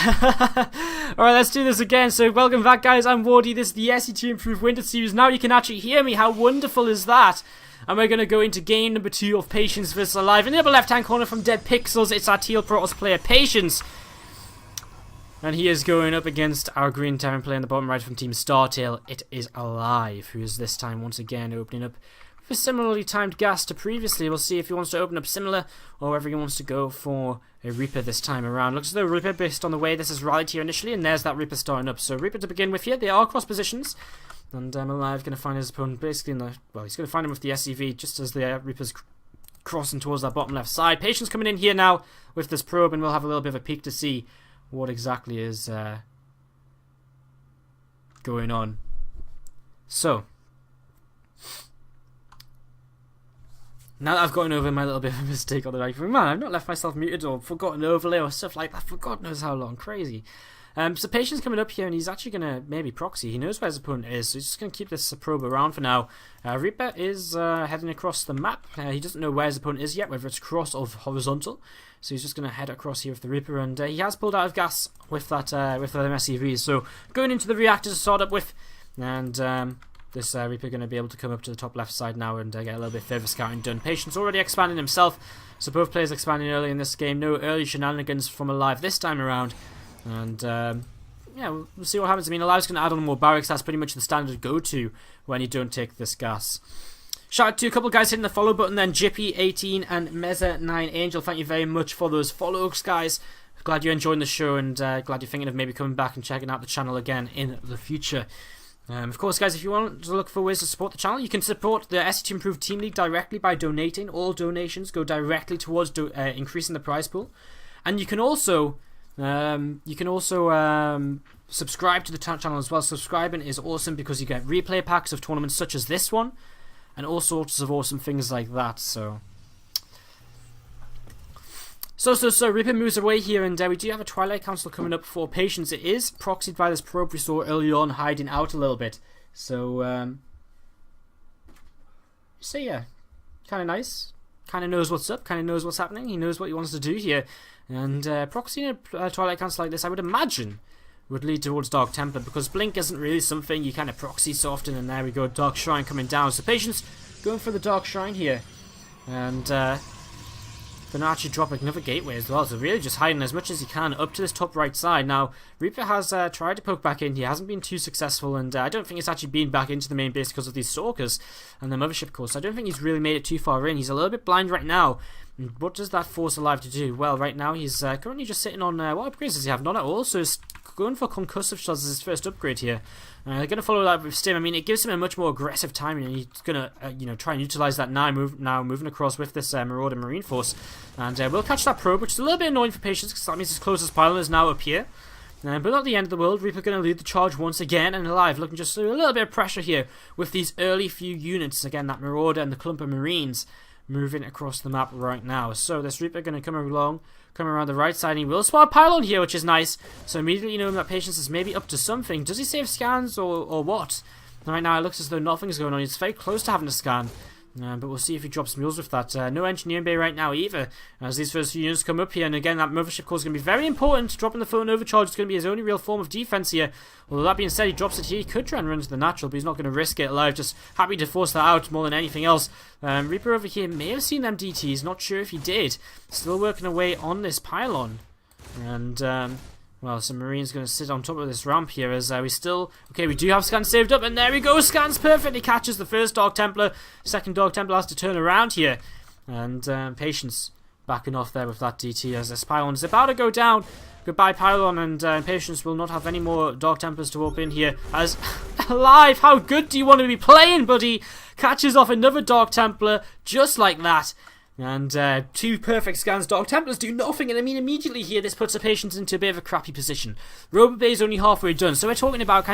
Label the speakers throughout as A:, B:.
A: Alright, let's do this again. So welcome back, guys. I'm Wardy. This is the SC2 Improved Winter Series. Now you can actually hear me. How wonderful is that? And we're going to go into game number 2 of Patience vs. aLive. In the upper left-hand corner from Dead Pixels, it's our Teal Protoss player, Patience. And he is going up against our Green Terran player in the bottom right from Team Startail. It is aLive, who is this time once again opening up for similarly timed gas to previously. We'll see if he wants to open up similar or whether he wants to go for a Reaper this time around. Looks as though Reaper, based on the way this is rallied here initially, and there's that Reaper starting up. So Reaper to begin with here. They are cross positions, and aLive going to find his opponent basically in the, well, he's going to find him with the SCV just as the Reaper's crossing towards that bottom left side. Patience coming in here now with this probe, and we'll have a little bit of a peek to see what exactly is going on. So now that I've gotten over my little bit of a mistake on the right, man, I've not left myself muted or forgotten overlay or stuff like that for God knows how long. Crazy. So Patience coming up here, and he's actually going to maybe proxy. He knows where his opponent is, so he's just going to keep this probe around for now. Reaper is heading across the map. He doesn't know where his opponent is yet, whether it's cross or horizontal. So he's just going to head across here with the Reaper, and he has pulled out of gas with that with the SCVs. So going into the reactor to start up with, and this Reaper going to be able to come up to the top left side now and get a little bit further scouting done. Patience already expanding himself, so both players expanding early in this game. No early shenanigans from aLive this time around. And yeah, we'll see what happens. I mean, aLive's going to add on more barracks. That's pretty much the standard go-to when you don't take this gas. Shout out to a couple of guys hitting the follow button then. Jippy18 and Meza9Angel. Thank you very much for those follows, guys. Glad you're enjoying the show, and glad you're thinking of maybe coming back and checking out the channel again in the future. Of course, guys, if you want to look for ways to support the channel, you can support the SC2 Improved Team League directly by donating. All donations go directly towards increasing the prize pool. And you can also subscribe to the channel as well. Subscribing is awesome because you get replay packs of tournaments such as this one, and all sorts of awesome things like that. So Reaper moves away here, and we do have a Twilight Council coming up for Patience. It is proxied by this probe we saw early on, hiding out a little bit. So yeah, kind of nice. Kind of knows what's up, kind of knows what's happening. He knows what he wants to do here. And proxying a Twilight Council like this, I would imagine, would lead towards Dark Templar, because Blink isn't really something you kind of proxy so often. And there we go, Dark Shrine coming down. So Patience going for the Dark Shrine here. And going to actually drop another gateway as well. So really just hiding as much as he can up to this top right side. Now, Reaper has tried to poke back in. He hasn't been too successful, and I don't think it's actually been back into the main base because of these Stalkers and the Mothership Core. So I don't think he's really made it too far in. He's a little bit blind right now. And what does that force aLive to do? Well, right now he's currently just sitting on... what upgrades does he have? None at all. So he's going for Concussive Shots as his first upgrade here. They're going to follow that with Stim. I mean, it gives him a much more aggressive timing, and he's going to try and utilize that now moving across with this Marauder Marine Force. And we'll catch that probe, which is a little bit annoying for Patience, because that means his closest pylon is now up here. But not the end of the world. Reaper going to lead the charge once again, and aLive looking just a little bit of pressure here with these early few units. Again, that Marauder and the clump of Marines moving across the map right now. So this Reaper going to come around the right side, and he will spot a pylon here, which is nice. So immediately knowing that Patience is maybe up to something. Does he save scans or what? Right now it looks as though nothing's going on. He's very close to having a scan. But we'll see if he drops mules with that. No engineering bay right now either, as these first few units come up here. And again, that Mothership Core is going to be very important. Dropping the full overcharge is going to be his only real form of defense here. Although that being said, he drops it here. He could try and run into the natural, but he's not going to risk it aLive. Just happy to force that out more than anything else. Reaper over here may have seen them DTs. Not sure if he did. Still working away on this pylon. And well, some Marines going to sit on top of this ramp here as we still... Okay, we do have scans saved up, and there we go. Scans perfectly catches the first Dark Templar. Second Dark Templar has to turn around here. And Patience backing off there with that DT as this pylon is about to go down. Goodbye, pylon, and Patience will not have any more Dark Templars to open here. As aLive, how good do you want to be playing, buddy? Catches off another Dark Templar just like that. And two perfect scans. Dark Templars do nothing, and I mean immediately here this puts the Patience into a bit of a crappy position. Robot Bay is only halfway done, so we're talking about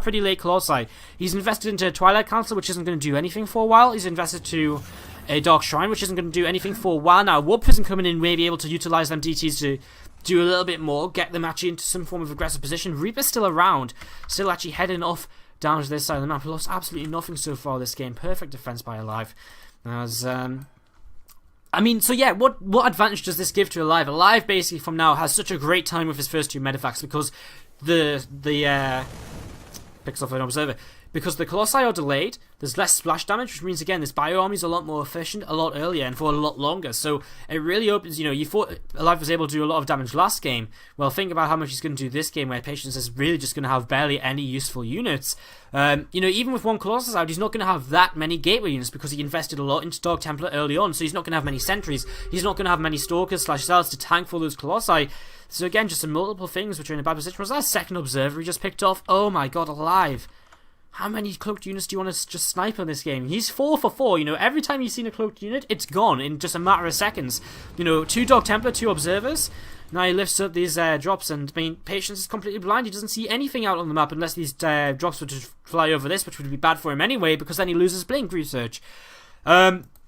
A: pretty late Colossi. He's invested into a Twilight Council, which isn't going to do anything for a while. He's invested to a Dark Shrine, which isn't going to do anything for a while. Now Warp Prison coming in may be able to utilize them DTs to do a little bit more, get them actually into some form of aggressive position. Reaper's still around, still actually heading off down to this side of the map. Lost absolutely nothing so far this game. Perfect defense by aLive. As I mean, so yeah, what advantage does this give to aLive? aLive basically from now has such a great time with his first 2 medevacts because picks off an observer. Because the Colossi are delayed, there's less splash damage, which means, again, this bio-army is a lot more efficient, a lot earlier, and for a lot longer. So it really opens, you know, you thought aLive was able to do a lot of damage last game. Well, think about how much he's going to do this game, where Patience is really just going to have barely any useful units. You know, even with 1 Colossus out, he's not going to have that many gateway units, because he invested a lot into Dark Templar early on, so he's not going to have many sentries. He's not going to have many Stalkers / Zealots to tank for those Colossi. So again, just some multiple things which are in a bad position. Was that a second observer he just picked off? Oh my god, aLive. How many cloaked units do you want to just snipe in this game? He's 4 for 4, you know, every time you've seen a cloaked unit, it's gone in just a matter of seconds. You know, 2 Dark Templar, 2 observers. Now he lifts up these drops, and I mean, Patience is completely blind. He doesn't see anything out on the map unless these drops were to fly over this, which would be bad for him anyway, because then he loses blink research.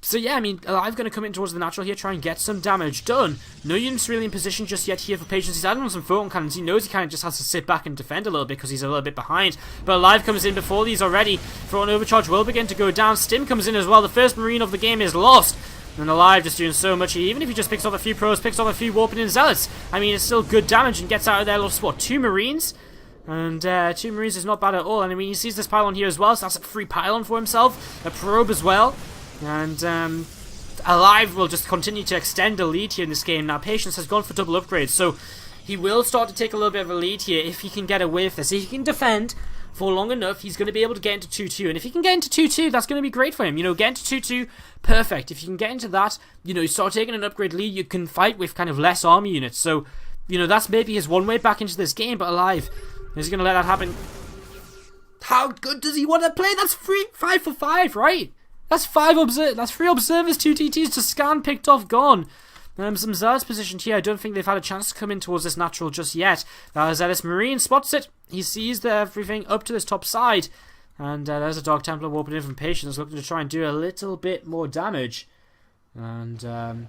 A: So yeah, I mean, aLive going to come in towards the natural here, try and get some damage done. No units really in position just yet here for Patience. He's adding on some photon cannons. He knows he kind of just has to sit back and defend a little bit because he's a little bit behind. But aLive comes in before these already. Photon overcharge will begin to go down. Stim comes in as well. The first Marine of the game is lost. And aLive just doing so much here. Even if he just picks off a few pros, picks off a few warping in Zealots, I mean, it's still good damage and gets out of there. Lost, what, 2 Marines? And 2 Marines is not bad at all. And I mean, he sees this pylon here as well, so that's a free pylon for himself. A probe as well. And aLive will just continue to extend the lead here in this game. Now, Patience has gone for double upgrades, so he will start to take a little bit of a lead here if he can get away with this. If he can defend for long enough, he's going to be able to get into 2-2. And if he can get into 2-2, that's going to be great for him. You know, get into 2-2, perfect. If you can get into that, you know, you start taking an upgrade lead, you can fight with kind of less army units. So, you know, that's maybe his one way back into this game, but aLive is he going to let that happen? How good does he want to play? That's 5 for 5, right? That's 3 observers, 2 TTs to scan, picked off, gone. Some Zealots positioned here. I don't think they've had a chance to come in towards this natural just yet. Zealous Marine spots it. He sees everything up to this top side. And there's a Dark Templar warping in from Patience, looking to try and do a little bit more damage. And,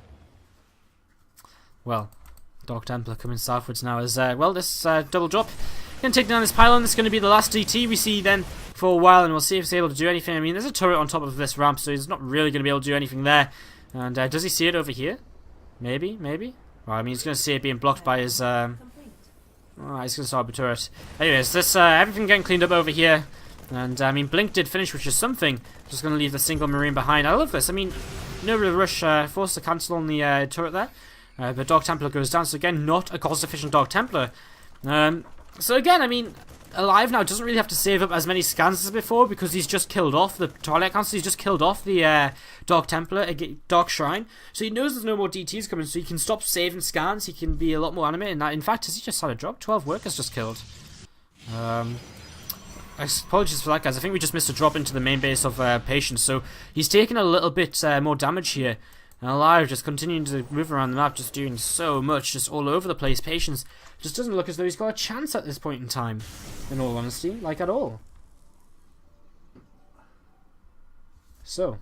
A: well, Dark Templar coming southwards now as, well, this double drop. Going to take down this pylon. This is going to be the last DT we see then for a while, and we'll see if he's able to do anything. I mean, there's a turret on top of this ramp, so he's not really going to be able to do anything there. And does he see it over here? Maybe. Well, I mean, he's going to see it being blocked by his... Oh, he's going to start a turret. Anyways, this everything getting cleaned up over here. And, I mean, Blink did finish, which is something. Just going to leave the single Marine behind. I love this. I mean, no real rush. Forced to cancel on the turret there. But Dark Templar goes down. So, again, not a cost-efficient Dark Templar. So again, I mean, aLive now doesn't really have to save up as many scans as before because he's just killed off the Twilight Council. He's just killed off the Dark Templar, Dark Shrine. So he knows there's no more DTs coming, so he can stop saving scans. He can be a lot more animated. In fact, has he just had a drop? 12 workers just killed. Apologies for that, guys. I think we just missed a drop into the main base of Patience. So he's taking a little bit more damage here. And aLive just continuing to move around the map, just doing so much, just all over the place. Patience just doesn't look as though he's got a chance at this point in time, in all honesty, like at all. So,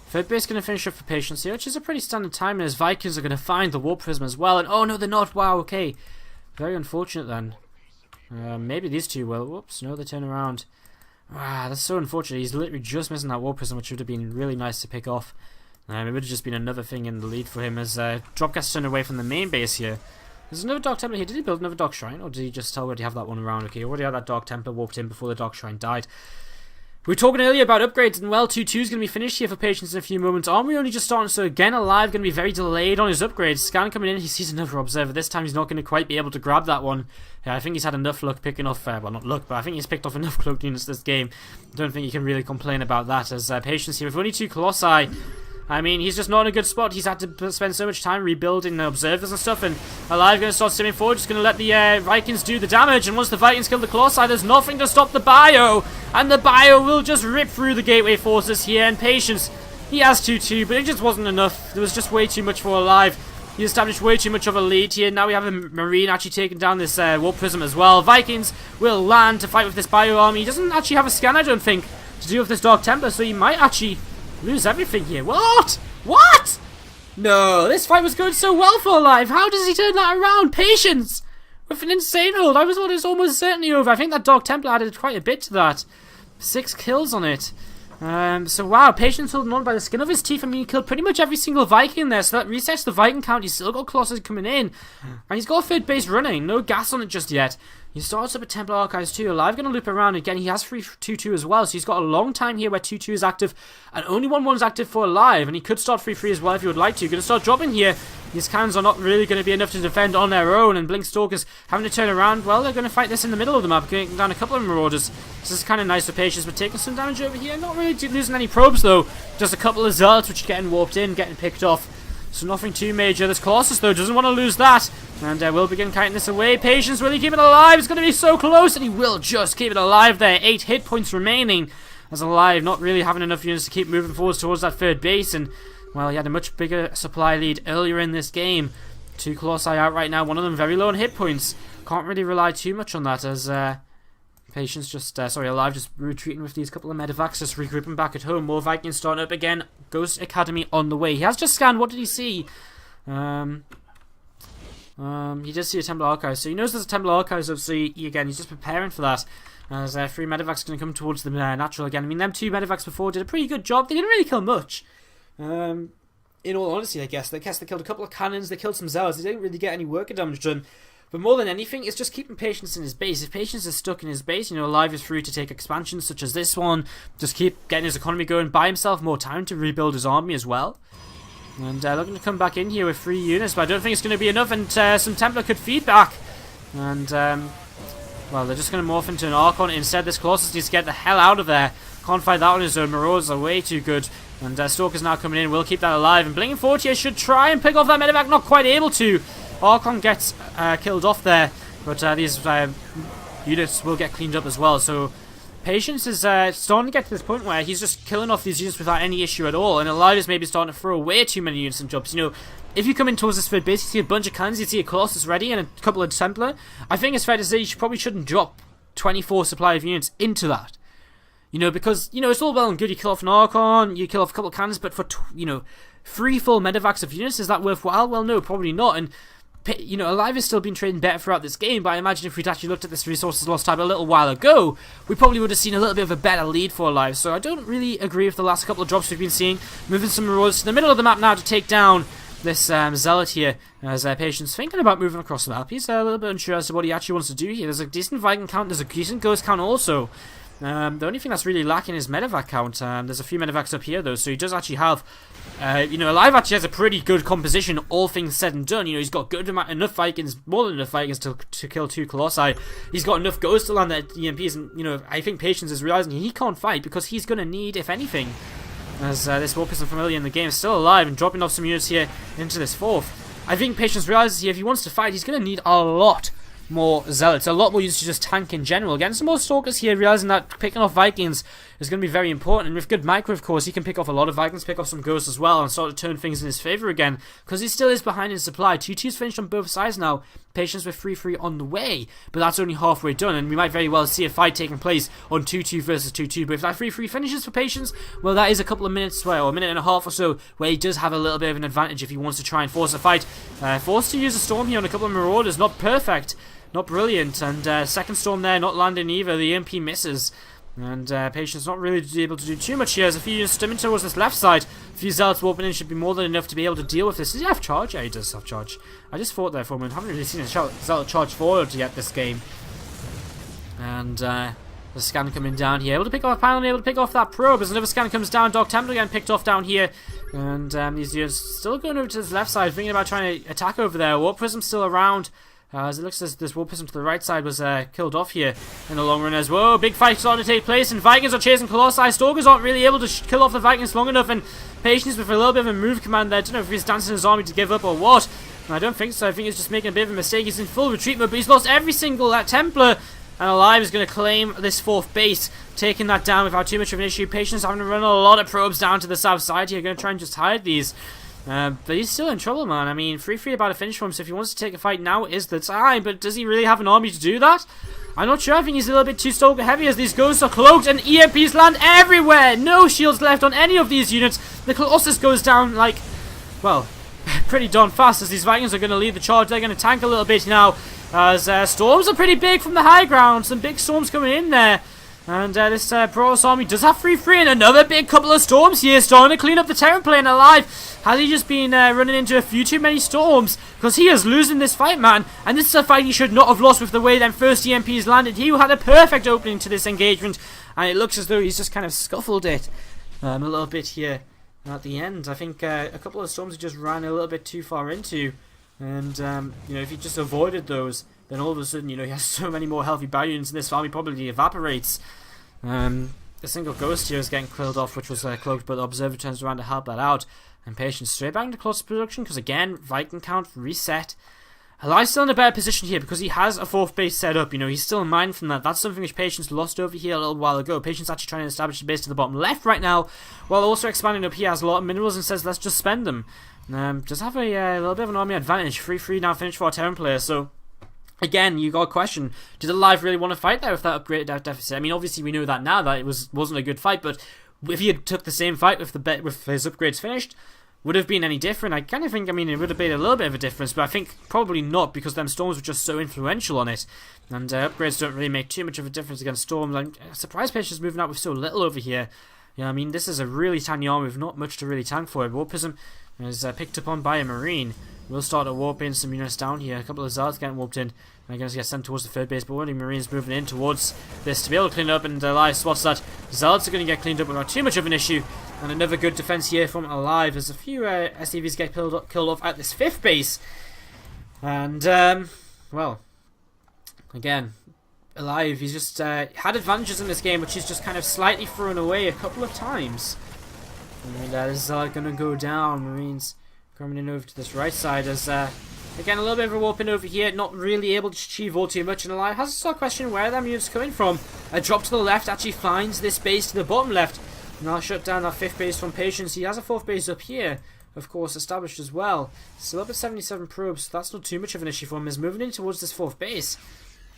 A: third base going to finish up for Patience here, which is a pretty standard time, and his Vikings are going to find the Warp Prism as well, and oh no, they're not, wow, okay. Very unfortunate then. Maybe these two will. Whoops, no, they turn around. Ah, that's so unfortunate. He's literally just missing that Warp Prism, which would have been really nice to pick off. It would have just been another thing in the lead for him as Drop gets turned away from the main base here. There's another Dark Templar here. Did he build another Dark Shrine, or did he just already have that one around? Okay, he already had that Dark Templar warped in before the Dark Shrine died. We were talking earlier about upgrades, and well, 2-2 is going to be finished here for Patience in a few moments. Armory only just starting, so again, aLive going to be very delayed on his upgrades. Scan coming in, he sees another Observer. This time he's not going to quite be able to grab that one. Yeah, I think he's had enough luck picking off, well, not luck, but I think he's picked off enough cloaked units this game. I don't think you can really complain about that, as Patience here with only 2 Colossi. I mean, he's just not in a good spot. He's had to spend so much time rebuilding the observers and stuff, and aLive going to start simming forward, just going to let the Vikings do the damage, and once the Vikings kill the Colossi, there's nothing to stop the bio, and the bio will just rip through the gateway forces here, and Patience, he has 2-2, but it just wasn't enough. There was just way too much for aLive. He established way too much of a lead here. Now we have a Marine actually taking down this Warp Prism as well. Vikings will land to fight with this bio army. He doesn't actually have a scan, I don't think, to deal with this Dark Templar, so he might actually lose everything here. What? What? No, this fight was going so well for aLive. How does he turn that around? Patience! With an insane hold. I was thought it was almost certainly over. I think that Dark Templar added quite a bit to that. 6 kills on it. So wow, Patience holding on by the skin of his teeth. I mean, he killed pretty much every single Viking there, so that resets the Viking count. He's still got Colossus coming in, and he's got a third base running. No gas on it just yet. He starts up at Templar Archives too. aLive going to loop around again. He has free 2-2 as well, so he's got a long time here where 2-2 is active, and only 1-1 is active for aLive, and he could start 3-3 as well if he would like to. Going to start dropping here. These cannons are not really going to be enough to defend on their own, and Blink Stalkers having to turn around. Well, they're going to fight this in the middle of the map, going down a couple of Marauders. This is kind of nice for Patience, but taking some damage over here. Not really losing any probes though. Just a couple of Zealots which are getting warped in, getting picked off. So nothing too major. This Colossus though doesn't want to lose that, and will begin kiting this away. Patience, will he keep it alive? It's going to be so close, and he will just keep it alive there. 8 hit points remaining as aLive, not really having enough units to keep moving forwards towards that third base, and well, he had a much bigger supply lead earlier in this game. 2 Colossi out right now, one of them very low on hit points. Can't really rely too much on that as Patience just, aLive just retreating with these couple of medevacs, just regrouping back at home. More Vikings starting up again. Ghost Academy on the way. He has just scanned. What did he see? He did see a Templar Archives, so he knows there's a Templar Archives, obviously, again, he's just preparing for that. As 3 medevacs going to come towards the natural again. I mean, them 2 medevacs before did a pretty good job. They didn't really kill much. In all honesty, I guess. They killed a couple of cannons, they killed some Zealots. They didn't really get any worker damage done. But more than anything, it's just keeping Patience in his base. If Patience is stuck in his base, you know, aLive is free to take expansions such as this one. Just keep getting his economy going, buy himself more time to rebuild his army as well. And looking to come back in here with 3 units, but I don't think it's going to be enough, and some Templar could feed back. And, well, they're just going to morph into an Archon. Instead, this Colossus needs to get the hell out of there. Can't fight that on his own. Marauders are way too good. And Stalker's now coming in, will keep that alive. And Blinking 40 here should try and pick off that medevac, not quite able to. Archon gets killed off there, but these units will get cleaned up as well. So Patience is starting to get to this point where he's just killing off these units without any issue at all. And aLive is maybe starting to throw away too many units and jobs. You know, if you come in towards this third base, you see a bunch of cannons, you see a Colossus ready and a couple of Templar. I think it's fair to say you probably shouldn't drop 24 supply of units into that. You know, because, you know, it's all well and good, you kill off an Archon, you kill off a couple of cannons, but for, you know, 3 full medevacs of units, is that worthwhile? Well, no, probably not. And, you know, aLive has still been trading better throughout this game, but I imagine if we'd actually looked at this resources lost time a little while ago, we probably would have seen a little bit of a better lead for aLive. So I don't really agree with the last couple of drops we've been seeing. Moving some Marauders to the middle of the map now to take down this Zealot here, as Patience thinking about moving across the map. He's a little bit unsure as to what he actually wants to do here. There's a decent Viking count, there's a decent Ghost count also. The only thing that's really lacking is medevac count. There's a few medevacs up here though, so he does actually have, you know, aLive actually has a pretty good composition, all things said and done. You know, he's got enough Vikings, more than enough Vikings to kill 2 Colossi. He's got enough Ghosts to land their EMPs, and, you know, I think Patience is realizing he can't fight because he's going to need, if anything, as this War Piston familiar in the game is still alive and dropping off some units here into this 4th. I think Patience realizes here if he wants to fight, he's going to need a lot more Zealots, a lot more units to just tank in general. Getting some more Stalkers here, realizing that picking off Vikings is going to be very important, and with good micro, of course, he can pick off a lot of Vikings, pick off some Ghosts as well, and start to turn things in his favour again, because he still is behind in supply. 2-2's finished on both sides now, Patience with 3-3 on the way, but that's only halfway done, and we might very well see a fight taking place on 2-2 versus 2-2, but if that 3-3 finishes for Patience, well, that is a couple of minutes, or a minute and a half or so, where he does have a little bit of an advantage if he wants to try and force a fight. Forced to use a Storm here on a couple of Marauders, not perfect, not brilliant, and second Storm there, not landing either, the EMP misses. And Patience not really able to do too much here. There's a few units stimming towards this left side. A few Zealots warping in should be more than enough to be able to deal with this. Does he have charge? Yeah, he does have charge. I just thought there for a moment. I haven't really seen a Zealot charge forward yet this game. And the scan coming down here. Able to pick off a pylon, able to pick off that probe. As another scan comes down, Dark Templar again picked off down here. And these units still going over to this left side, thinking about trying to attack over there. Warp Prism still around. As it looks as this Warp Prism to the right side was killed off here in the long run as well. Big fight starting to take place, and Vikings are chasing Colossi. Stalkers aren't really able to kill off the Vikings long enough, and Patience with a little bit of a move command there. I don't know if he's dancing his army to give up or what. I don't think so. I think he's just making a bit of a mistake. He's in full retreat mode, but he's lost every single Templar. And aLive is going to claim this 4th base, taking that down without too much of an issue. Patience having to run a lot of probes down to the south side here. Going to try and just hide these. But he's still in trouble, man. I mean, 3-3 about to finish for him, so if he wants to take a fight, now is the time. But does he really have an army to do that? I'm not sure. I think he's a little bit too Stalker heavy as these Ghosts are cloaked and EMPs land everywhere. No shields left on any of these units. The Colossus goes down, like, well, pretty darn fast as these Vikings are going to lead the charge. They're going to tank a little bit now as storms are pretty big from the high ground. Some big storms coming in there. And this Protoss army does have 3-3 and another big couple of storms here, starting to clean up the terrain plane aLive. Has he just been running into a few too many storms? Because he is losing this fight, man. And this is a fight he should not have lost with the way them first EMPs landed. He had a perfect opening to this engagement, and it looks as though he's just kind of scuffled it a little bit here at the end. I think a couple of storms he just ran a little bit too far into. And, you know, if he just avoided those, then all of a sudden, you know, he has so many more healthy barrier units in this farm, he probably evaporates. A single ghost here is getting killed off, which was cloaked, but the observer turns around to help that out. And Patience straight back into cluster production, because again, Viking count reset. aLive's still in a better position here, because he has a 4th base set up, you know, he's still mined from that. That's something which Patience lost over here a little while ago. Patience actually trying to establish a base to the bottom left right now, while also expanding up here, has a lot of minerals and says, let's just spend them. Just have a little bit of an army advantage. 3-3 now finished for our Terran player, so again, you got a question. Did aLive really want to fight there with that upgraded deficit? I mean, obviously we know that now that it wasn't a good fight, but if he had took the same fight with his upgrades finished, would have been any different? I kind of think, I mean, it would have made a little bit of a difference, but I think probably not, because them storms were just so influential on it, and upgrades don't really make too much of a difference against storms. I'm surprised Patience is moving out with so little over here. Yeah, I mean, this is a really tiny army with not much to really tank for it. Warpism is picked up on by a Marine. We'll start to warp in some units down here. A couple of Zealots getting warped in. And going to get sent towards the 3rd base, but already Marines moving in towards this to be able to clean up, and aLive spots that Zealots are going to get cleaned up without too much of an issue. And another good defense here from aLive as a few SCVs get killed off at this 5th base. And, well, again, aLive, he's just had advantages in this game, which he's just kind of slightly thrown away a couple of times. And that is going to go down. Marines coming in over to this right side as, again, a little bit of a warping over here, not really able to achieve all too much. And aLive has a question where them units coming from. A drop to the left actually finds this base to the bottom left. Now shut down that 5th base from Patience. He has a 4th base up here, of course, established as well. Still up at 77 probes, so that's not too much of an issue for him. He's moving in towards this 4th base.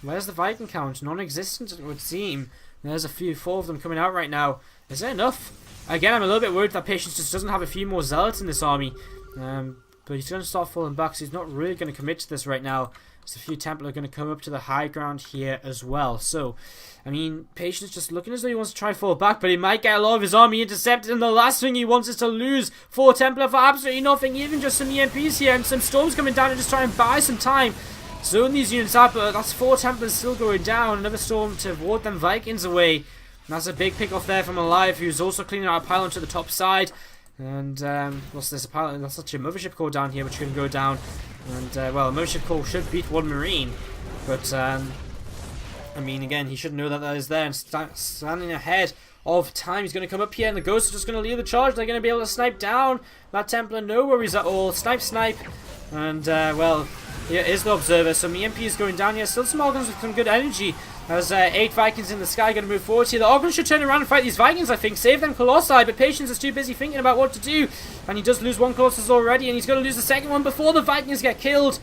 A: Where's the Viking count? Non-existent, it would seem. There's 4 of them coming out right now. Is there enough? Again, I'm a little bit worried that Patience just doesn't have a few more Zealots in this army. But he's going to start falling back, so he's not really going to commit to this right now. So a few Templar are going to come up to the high ground here as well. So, I mean, Patience just looking as though he wants to try and fall back, but he might get a lot of his army intercepted, and the last thing he wants is to lose 4 Templar for absolutely nothing, even just some EMPs here, and some storms coming down to just try and buy some time. Zone these units out, but that's 4 Templars still going down. Another storm to ward them Vikings away. And that's a big pick off there from aLive, who's also cleaning out a pylon to the top side. And, what's this? That's actually a mothership core down here, which can go down. And, well, a mothership core should beat 1 Marine. But, I mean, again, he should know that that is there. And standing ahead of time, he's going to come up here, and the Ghosts are just going to lead the charge. They're going to be able to snipe down that Templar. No worries at all. Snipe, snipe. And, well, here is the Observer. Some EMP is going down here. Still some Organs with some good energy. There's 8 Vikings in the sky going to move forward here. The Organs should turn around and fight these Vikings, I think. Save them Colossi, but Patience is too busy thinking about what to do. And he does lose 1 Colossus already, and he's going to lose the 2nd one before the Vikings get killed.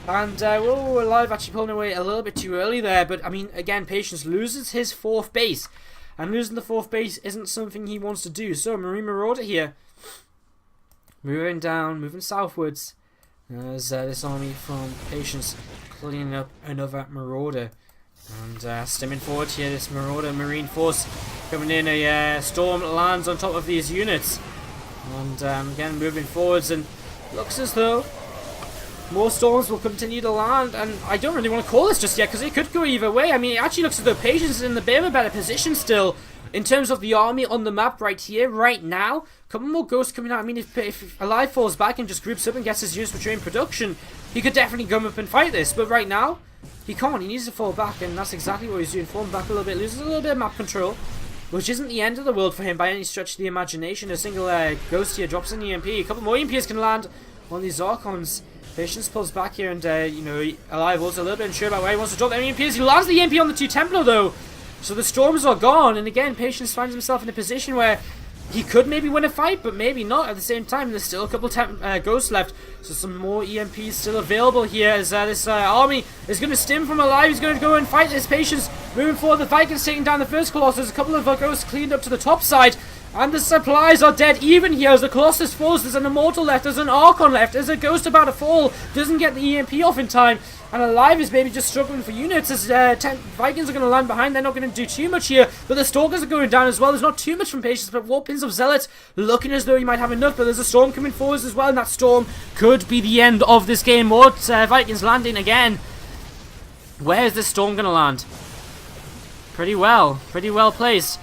A: And, whoa, aLive actually pulling away a little bit too early there. But, I mean, again, Patience loses his 4th base. And losing the 4th base isn't something he wants to do. So, Marine Marauder here. Moving down, moving southwards. As this army from Patience cleaning up another Marauder. And stimming forward here, this Marauder Marine force coming in. A storm lands on top of these units. And again, moving forwards, and looks as though more storms will continue to land. And I don't really want to call this just yet, because it could go either way. I mean, it actually looks as though Patience is in a bit of a better position still in terms of the army on the map right here, right now. A couple more Ghosts coming out. I mean, if aLive falls back and just groups up and gets his units for train production, he could definitely come up and fight this. But right now, he can't. He needs to fall back, and that's exactly what he's doing. Falling back a little bit, loses a little bit of map control, which isn't the end of the world for him by any stretch of the imagination. A single Ghost here drops an EMP. A couple more EMPs can land on these Archons. Patience pulls back here, and, you know, aLive also a little bit unsure about where he wants to drop the EMPs. He lands the EMP on the 2 Templar, though. So the storms are gone, and again, Patience finds himself in a position where he could maybe win a fight, but maybe not at the same time. There's still a couple Ghosts left, so some more EMPs still available here as this army is going to stim from aLive. He's going to go and fight this Patience. Moving forward, the Vikings taking down the first Colossus. A couple of Ghosts cleaned up to the top side, And the supplies are dead even here as the Colossus falls. There's an Immortal left, there's an Archon left, there's a Ghost about to fall. Doesn't get the EMP off in time. And aLive is maybe just struggling for units as Vikings are going to land behind. They're not going to do too much here. But the Stalkers are going down as well. There's not too much from Patience, but Warpins of Zealot looking as though he might have enough. But there's a Storm coming forwards as well. And that Storm could be the end of this game. More Vikings landing again. Where is this Storm going to land? Pretty well placed.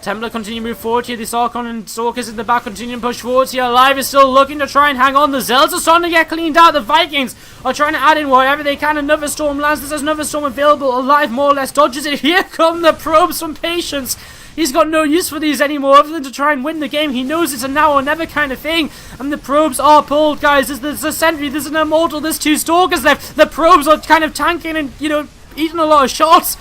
A: Templar continue to move forward here. This Archon and Stalkers in the back continue to push forwards here. aLive is still looking to try and hang on. The Zealots are starting to get cleaned out. The Vikings are trying to add in whatever they can. Another Storm lands. There's another Storm available. aLive more or less dodges it. Here come the probes from Patience. He's got no use for these anymore other than to try and win the game. He knows it's a now or never kind of thing. And the probes are pulled, guys. There's a Sentry, there's an Immortal, there's 2 Stalkers left. The probes are kind of tanking and, you know, eating a lot of shots.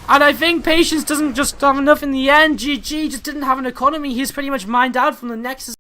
A: And I think Patience doesn't just have enough in the end. GG just didn't have an economy. He's pretty much mined out from the Nexus.